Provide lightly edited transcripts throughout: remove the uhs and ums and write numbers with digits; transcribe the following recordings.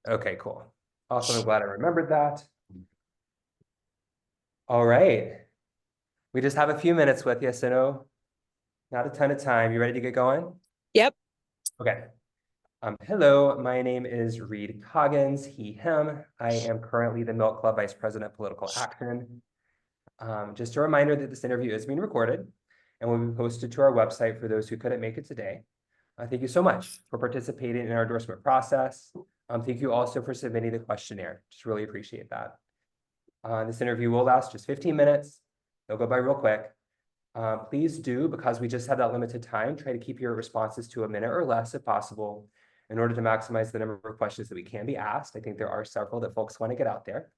Okay, cool. Awesome. I'm glad I remembered that. All right. We just have a few minutes with you, so not a ton of time. You ready to get going? Yep. Okay. Hello, my name is Reed Coggins, he, him. I am currently the Milk Club Vice President of Political Action. Just a reminder that this interview is being recorded and will be posted to our website for those who couldn't make it today. Thank you so much for participating in our endorsement process. Thank you also for submitting the questionnaire. Just really appreciate that. This interview will last just 15 minutes. It'll go by real quick. Please do, because we just have that limited time, try to keep your responses to a minute or less if possible in order to maximize the number of questions that we can be asked. I think there are several that folks want to get out there.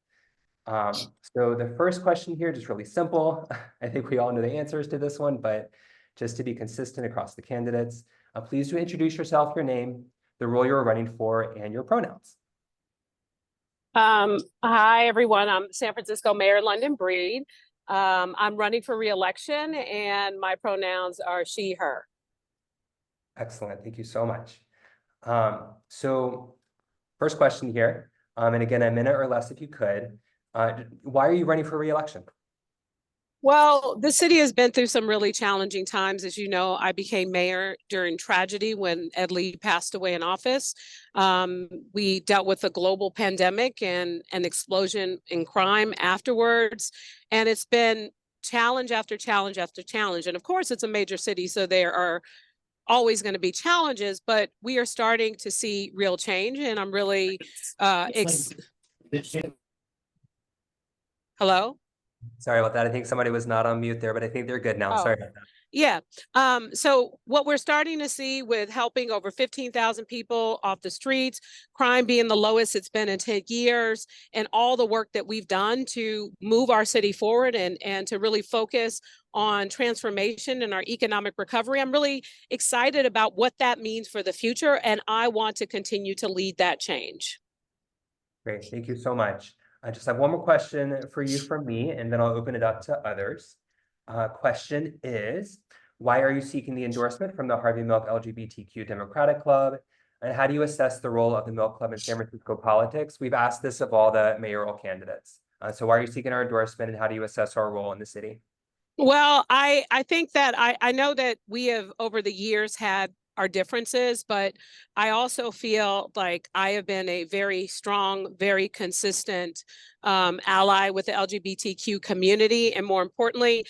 So the first question here, just really simple. I think we all know the answers to this one, but just to be consistent across the candidates, please do introduce yourself, your name, the role you're running for, and your pronouns. Hi, everyone. I'm San Francisco Mayor London Breed. I'm running for re-election, and my pronouns are she, her. Excellent. Thank you so much. So first question here, and again, a minute or less if you could. Why are you running for re-election? Well, the city has been through some really challenging times. As you know, I became mayor during tragedy when Ed Lee passed away in office. We dealt with a global pandemic and an explosion in crime afterwards. And it's been challenge after challenge after challenge. And of course, it's a major city, so there are always going to be challenges, but we are starting to see real change. And I'm really, hello? Sorry about that. I think somebody was not on mute there, but I think they're good now. Oh. Sorry about that. Yeah. So what we're starting to see with helping over 15,000 people off the streets, crime being the lowest it's been in 10 years, and all the work that we've done to move our city forward and to really focus on transformation and our economic recovery. I'm really excited about what that means for the future, and I want to continue to lead that change. Great. Thank you so much. I just have one more question for you from me, and then I'll open it up to others. Question is, why are you seeking the endorsement from the Harvey Milk LGBTQ Democratic Club? And how do you assess the role of the Milk Club in San Francisco politics? We've asked this of all the mayoral candidates. So why are you seeking our endorsement, and how do you assess our role in the city? Well, I think that I know that we have over the years had our differences, but I also feel like I have been a very strong, very consistent ally with the LGBTQ community. And more importantly,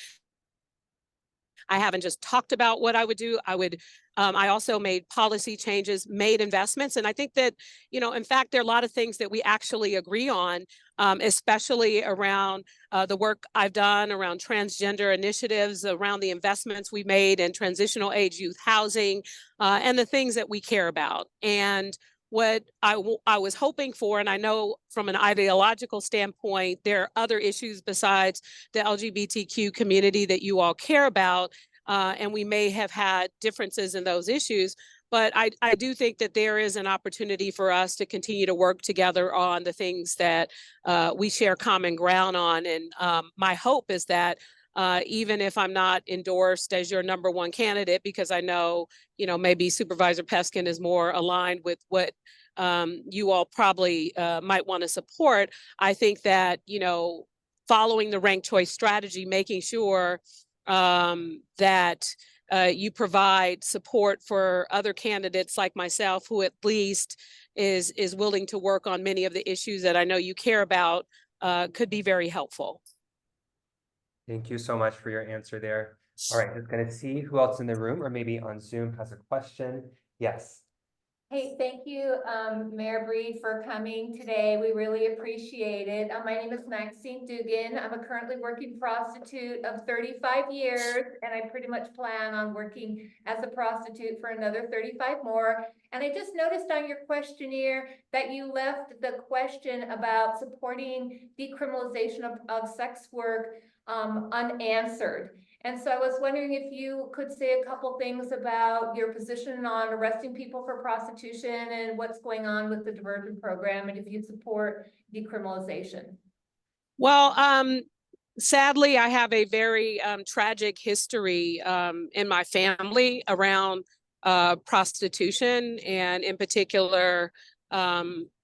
I haven't just talked about what I would do. I also made policy changes, made investments. And I think that, in fact, there are a lot of things that we actually agree on, especially around the work I've done around transgender initiatives, around the investments we made in transitional age youth housing, and the things that we care about. And what I was hoping for, and I know from an ideological standpoint, there are other issues besides the LGBTQ community that you all care about, and we may have had differences in those issues. But I do think that there is an opportunity for us to continue to work together on the things that we share common ground on. And my hope is that even if I'm not endorsed as your number one candidate, because I know, maybe Supervisor Peskin is more aligned with what you all probably might want to support. I think that, following the ranked choice strategy, making sure that you provide support for other candidates like myself, who at least is willing to work on many of the issues that I know you care about, could be very helpful. Thank you so much for your answer there. All right, just going to see who else in the room or maybe on Zoom has a question. Yes. Hey, thank you, Mayor Breed, for coming today. We really appreciate it. My name is Maxine Dugan. I'm a currently working prostitute of 35 years, and I pretty much plan on working as a prostitute for another 35 more. And I just noticed on your questionnaire that you left the question about supporting decriminalization of sex work unanswered. And so I was wondering if you could say a couple things about your position on arresting people for prostitution and what's going on with the diversion program, and if you support decriminalization. Well, sadly, I have a very tragic history in my family around prostitution, and in particular,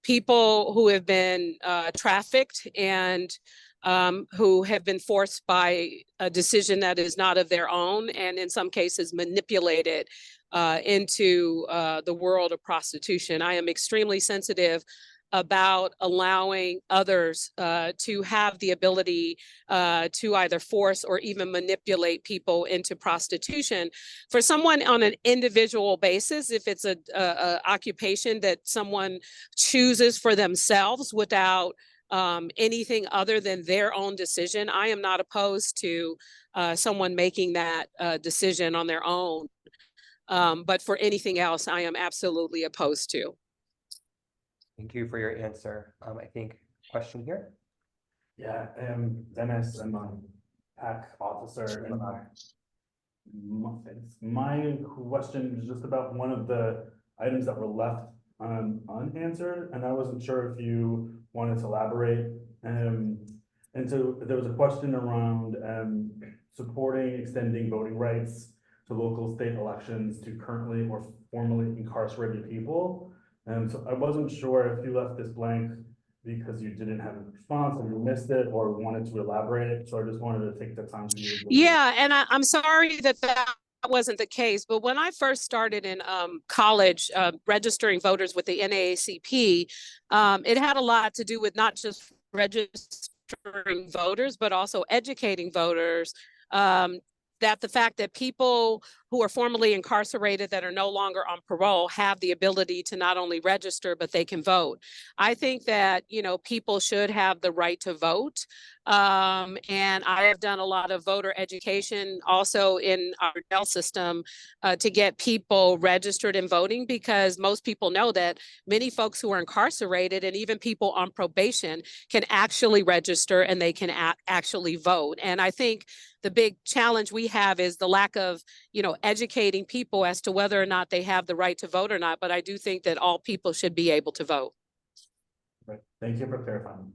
people who have been trafficked and who have been forced by a decision that is not of their own, and in some cases manipulated into the world of prostitution. I am extremely sensitive about allowing others to have the ability to either force or even manipulate people into prostitution. For someone on an individual basis, if it's a occupation that someone chooses for themselves without anything other than their own decision, I am not opposed to someone making that decision on their own. But for anything else, I am absolutely opposed to. Thank you for your answer. I think question here. Yeah, Dennis, I'm a PAC officer, and my question is just about one of the items that were left unanswered, and I wasn't sure if you wanted to elaborate. And so there was a question around supporting extending voting rights to local state elections to currently or formerly incarcerated people. And so I wasn't sure if you left this blank because you didn't have a response or you missed it or wanted to elaborate it. So I just wanted to take the time to do it. Yeah, and I'm sorry that wasn't the case, but when I first started in college registering voters with the NAACP, it had a lot to do with not just registering voters, but also educating voters that the fact that people who are formerly incarcerated that are no longer on parole have the ability to not only register, but they can vote. I think that, you know, people should have the right to vote. And I have done a lot of voter education also in our jail system to get people registered in voting, because most people know that many folks who are incarcerated and even people on probation can actually register and they can actually vote. And I think the big challenge we have is the lack of, you know, educating people as to whether or not they have the right to vote or not. But I do think that all people should be able to vote. Right. Thank you for clarifying.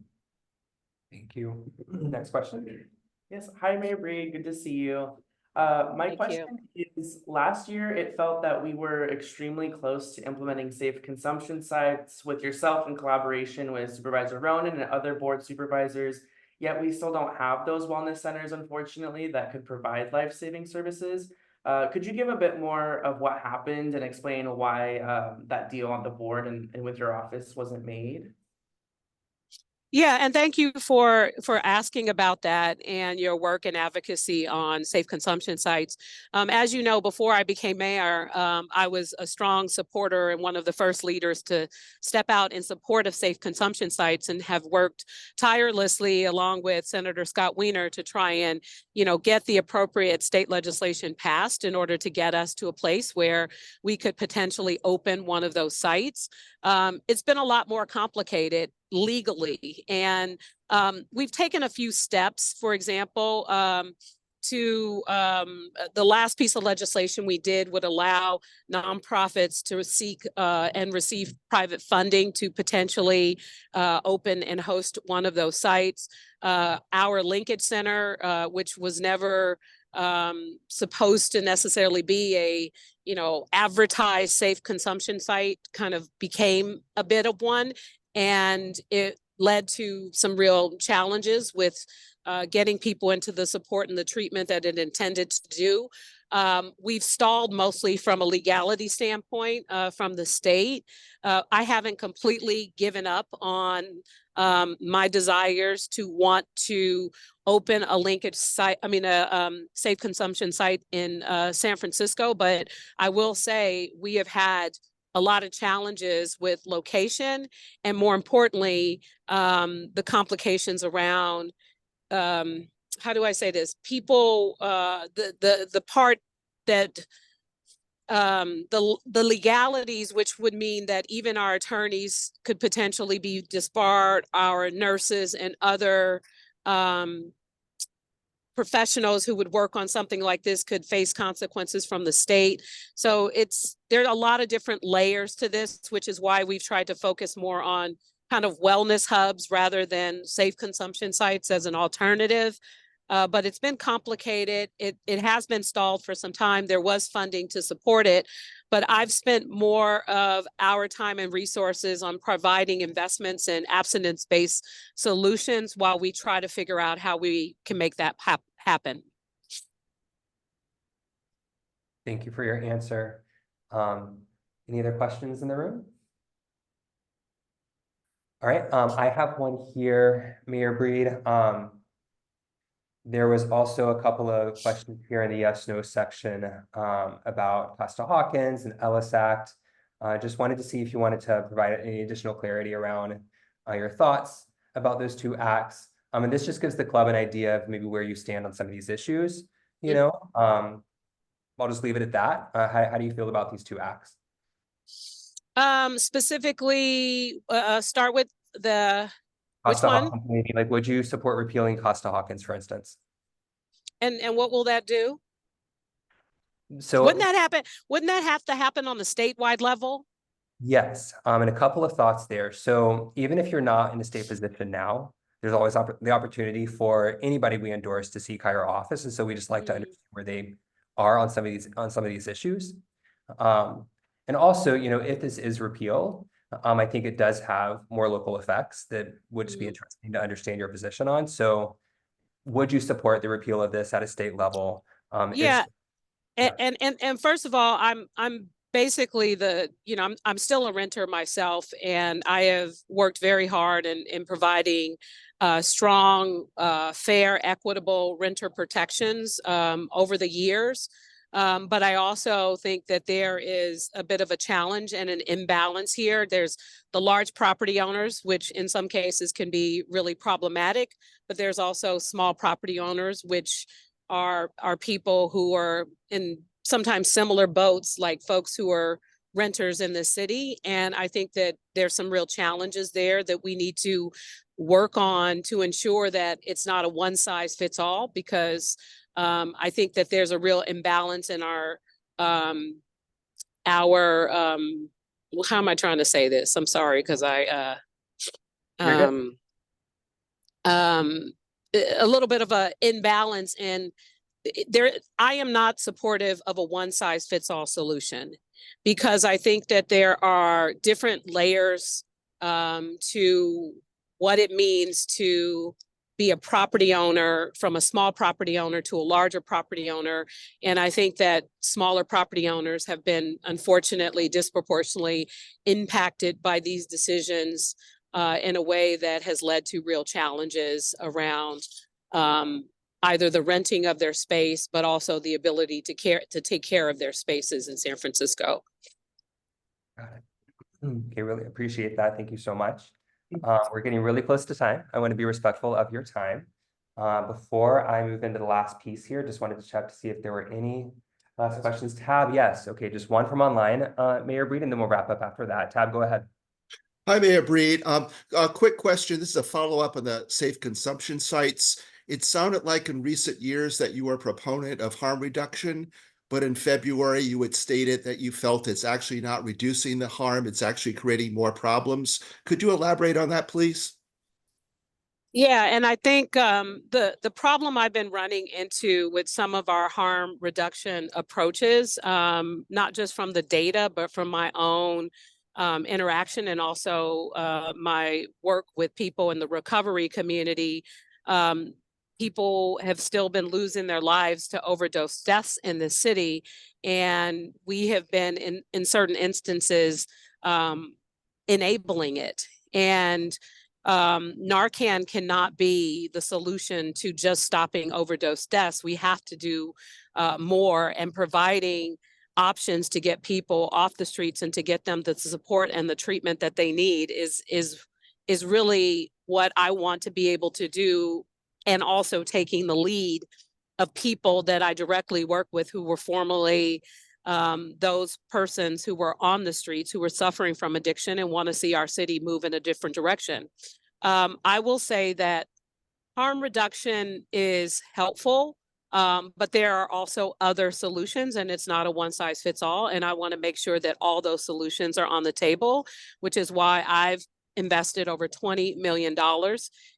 Thank you. Next question. Yes, hi, Mayor Bree, good to see you. My Thank question is, last year it felt that we were extremely close to implementing safe consumption sites with yourself in collaboration with Supervisor Ronan and other board supervisors, yet we still don't have those wellness centers, unfortunately, that could provide life-saving services. Could you give a bit more of what happened and explain why that deal on the board and with your office wasn't made? Yeah, and thank you for asking about that and your work and advocacy on safe consumption sites. As you know, before I became mayor, I was a strong supporter and one of the first leaders to step out in support of safe consumption sites, and have worked tirelessly along with Senator Scott Wiener to try and, you know, get the appropriate state legislation passed in order to get us to a place where we could potentially open one of those sites. It's been a lot more complicated legally, and we've taken a few steps. For example, the last piece of legislation we did would allow nonprofits to seek and receive private funding to potentially open and host one of those sites. Our linkage center, which was never supposed to necessarily be a, you know, advertised safe consumption site, kind of became a bit of one. And it led to some real challenges with getting people into the support and the treatment that it intended to do. We've stalled mostly from a legality standpoint from the state. I haven't completely given up on my desires to want to open a linkage site, a safe consumption site in San Francisco, but I will say we have had a lot of challenges with location, and more importantly, the complications around, how do I say this? People, the part that the legalities, which would mean that even our attorneys could potentially be disbarred, our nurses and other professionals who would work on something like this could face consequences from the state. So there are a lot of different layers to this, which is why we've tried to focus more on kind of wellness hubs rather than safe consumption sites as an alternative. but it's been complicated. It has been stalled for some time. There was funding to support it, but I've spent more of our time and resources on providing investments in abstinence-based solutions while we try to figure out how we can make that happen. Thank you for your answer. Any other questions in the room? All right, I have one here, Mayor Breed. There was also a couple of questions here in the yes/no section about Costa-Hawkins and Ellis Act. Just wanted to see if you wanted to provide any additional clarity around your thoughts about those two acts. And this just gives the club an idea of maybe where you stand on some of these issues, you know? I'll just leave it at that. How do you feel about these two acts? Specifically, start with which one? Costa-Hawkins, maybe, like, would you support repealing Costa-Hawkins, for instance? And what will that do? So Wouldn't that happen? Wouldn't that have to happen on the statewide level? yes, and a couple of thoughts there. So even if you're not in a state position now, there's always the opportunity for anybody we endorse to seek higher office, and so we just like to understand where they are on some of these issues. And also, you know, if this is repealed, I think it does have more local effects that would just be interesting to understand your position on. So would you support the repeal of this at a state level? Yeah. Yeah. And first of all, I'm basically I'm still a renter myself, and I have worked very hard in providing strong, fair, equitable renter protections over the years. But I also think that there is a bit of a challenge and an imbalance here. There's the large property owners, which in some cases can be really problematic, but there's also small property owners, which are people who are in sometimes similar boats, like folks who are renters in the city. And I think that there's some real challenges there that we need to work on to ensure that it's not a one size fits all, because I think that there's a real imbalance in our how am I trying to say this? I'm sorry, because a little bit of a imbalance in there. I am not supportive of a one size fits all solution, because I think that there are different layers to what it means to be a property owner, from a small property owner to a larger property owner. And I think that smaller property owners have been unfortunately disproportionately impacted by these decisions in a way that has led to real challenges around either the renting of their space, but also the ability to take care of their spaces in San Francisco. Got it. Okay, really appreciate that. Thank you so much. We're getting really close to time. I want to be respectful of your time. Before I move into the last piece here, just wanted to check to see if there were any last questions. Tab, yes. Okay, just one from online, Mayor Breed, and then we'll wrap up after that. Tab, go ahead. Hi, Mayor Breed. A quick question. This is a follow-up on the safe consumption sites. It sounded like in recent years that you were a proponent of harm reduction, but in February you had stated that you felt it's actually not reducing the harm, it's actually creating more problems. Could you elaborate on that, please? Yeah, and I think the problem I've been running into with some of our harm reduction approaches, not just from the data, but from my own interaction and also my work with people in the recovery community, people have still been losing their lives to overdose deaths in the city. And we have been in certain instances enabling it. And Narcan cannot be the solution to just stopping overdose deaths. We have to do more, and providing options to get people off the streets and to get them the support and the treatment that they need is really what I want to be able to do. And also taking the lead of people that I directly work with who were formerly those persons who were on the streets, who were suffering from addiction and want to see our city move in a different direction. I will say that harm reduction is helpful, but there are also other solutions, and it's not a one size fits all. And I want to make sure that all those solutions are on the table, which is why I've invested over $20 million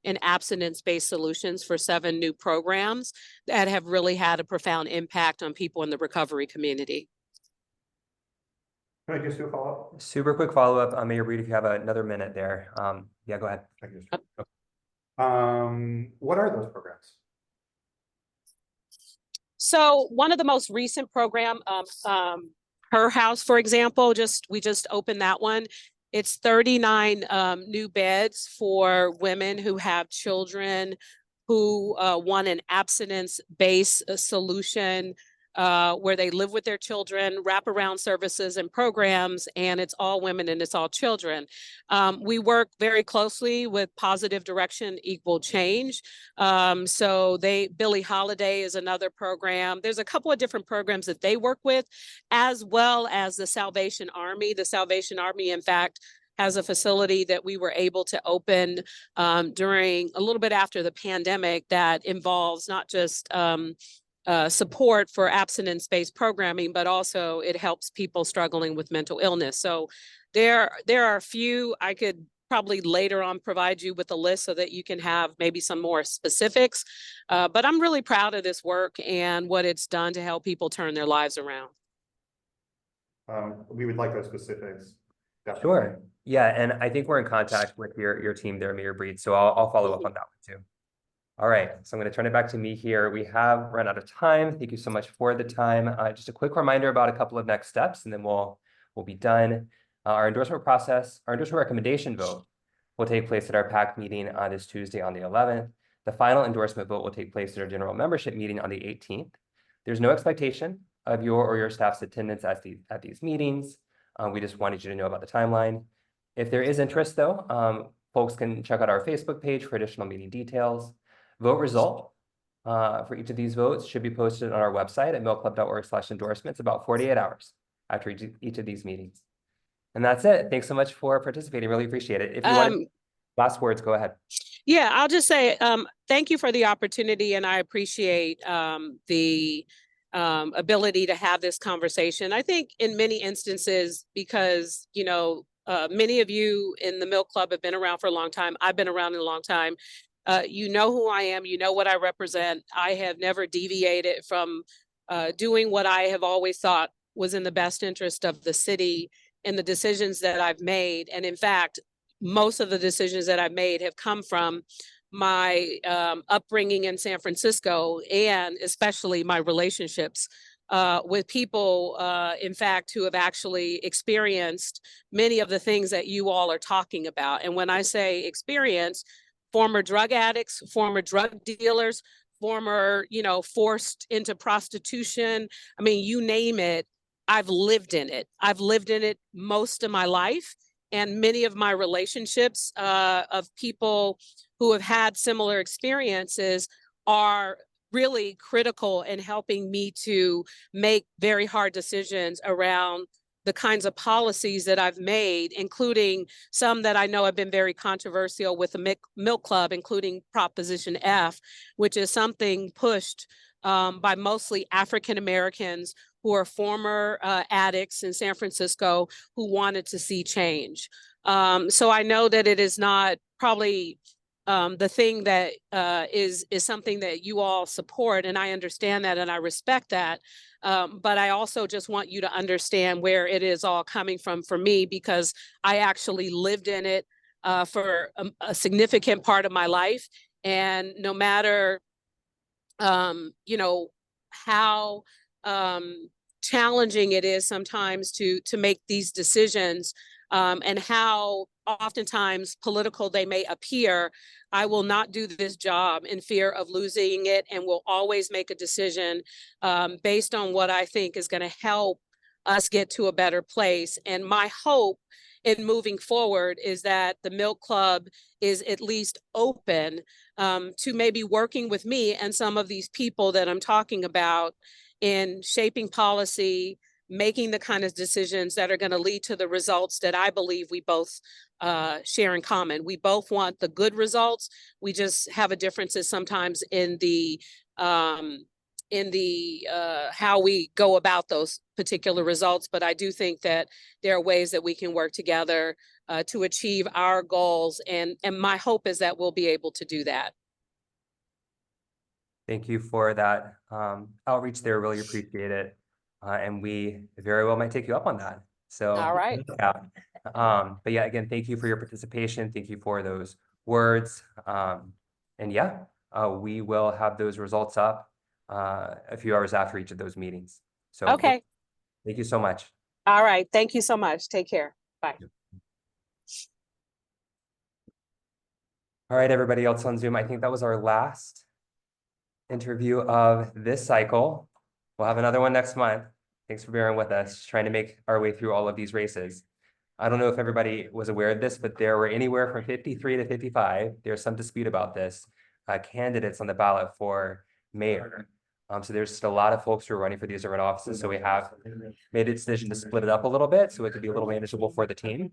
in abstinence-based solutions for 7 new programs that have really had a profound impact on people in the recovery community. Can I just do a follow-up? Super quick follow-up, Mayor Breed, if you have another minute there. Yeah, go ahead. I can just- what are those programs? So one of the most recent program, Her House, for example, we just opened that one. It's 39 new beds for women who have children who want an abstinence-based solution where they live with their children, wraparound services and programs, and it's all women and it's all children. We work very closely with Positive Direction, Equal Change. Billie Holiday is another program. There's a couple of different programs that they work with, as well as the Salvation Army. The Salvation Army, in fact, has a facility that we were able to open during a little bit after the pandemic that involves not just support for abstinence-based programming, but also it helps people struggling with mental illness. So there are a few. I could probably later on provide you with a list so that you can have maybe some more specifics. But I'm really proud of this work and what it's done to help people turn their lives around. We would like those specifics. Definitely. Sure. Yeah, and I think we're in contact with your team there, Mayor Breed, so I'll follow up on that one too. All right, so I'm going to turn it back to me here. We have run out of time. Thank you so much for the time. Just a quick reminder about a couple of next steps, and then we'll be done. Our endorsement recommendation vote will take place at our PAC meeting on this Tuesday on the 11th. The final endorsement vote will take place at our general membership meeting on the 18th. There's no expectation of your or your staff's attendance at these meetings. We just wanted you to know about the timeline. If there is interest, though, folks can check out our Facebook page for additional meeting details. Vote result for each of these votes should be posted on our website at millclub.org/endorsements about 48 hours after each of these meetings. And that's it. Thanks so much for participating. Really appreciate it. If you want last words, go ahead. Yeah, I'll just say thank you for the opportunity, and I appreciate the ability to have this conversation. I think in many instances, because, you know, many of you in the Milk Club have been around for a long time. I've been around a long time. You know who I am. You know what I represent. I have never deviated from doing what I have always thought was in the best interest of the city and the decisions that I've made. And in fact, most of the decisions that I've made have come from my upbringing in San Francisco, and especially my relationships with people, in fact, who have actually experienced many of the things that you all are talking about. And when I say experience, former drug addicts, former drug dealers, former, you know, forced into prostitution. I mean, you name it, I've lived in it. I've lived in it most of my life. And many of my relationships of people who have had similar experiences are really critical in helping me to make very hard decisions around the kinds of policies that I've made, including some that I know have been very controversial with the Milk Club, including Proposition F, which is something pushed by mostly African Americans who are former addicts in San Francisco who wanted to see change. So I know that it is not probably the thing that is something that you all support, and I understand that and I respect that. But I also just want you to understand where it is all coming from for me, because I actually lived in it for a significant part of my life. And no matter, you know, how challenging it is sometimes to make these decisions and how oftentimes political they may appear, I will not do this job in fear of losing it, and will always make a decision based on what I think is going to help us get to a better place. And my hope in moving forward is that the Milk Club is at least open to maybe working with me and some of these people that I'm talking about in shaping policy, making the kind of decisions that are going to lead to the results that I believe we both share in common. We both want the good results. We just have a differences sometimes in the in the how we go about those particular results, but I do think that there are ways that we can work together to achieve our goals, and my hope is that we'll be able to do that. Thank you for that outreach there. Really appreciate it. And we very well might take you up on that. So, All right. yeah. But yeah, again, thank you for your participation. Thank you for those words. And yeah, we will have those results up a few hours after each of those meetings. So, Okay. thank you so much. All right. Thank you so much. Take care. Bye. All right, everybody else on Zoom, I think that was our last interview of this cycle. We'll have another one next month. Thanks for bearing with us, trying to make our way through all of these races. I don't know if everybody was aware of this, but there were anywhere from 53 to 55. There's some dispute about this. Candidates on the ballot for mayor. So there's just a lot of folks who are running for these different offices. So we have made a decision to split it up a little bit so it could be a little manageable for the team.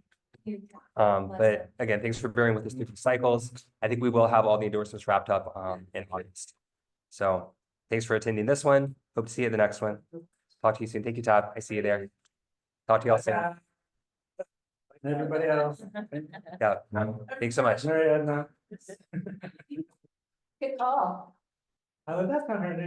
But again, thanks for bearing with us through the cycles. I think we will have all the endorsements wrapped up in August. So thanks for attending this one. Hope to see you at the next one. Talk to you soon. Thank you, Todd. I see you there. Talk to you all soon. Everybody else. Yeah. Thanks so much. Good call. That's not her name.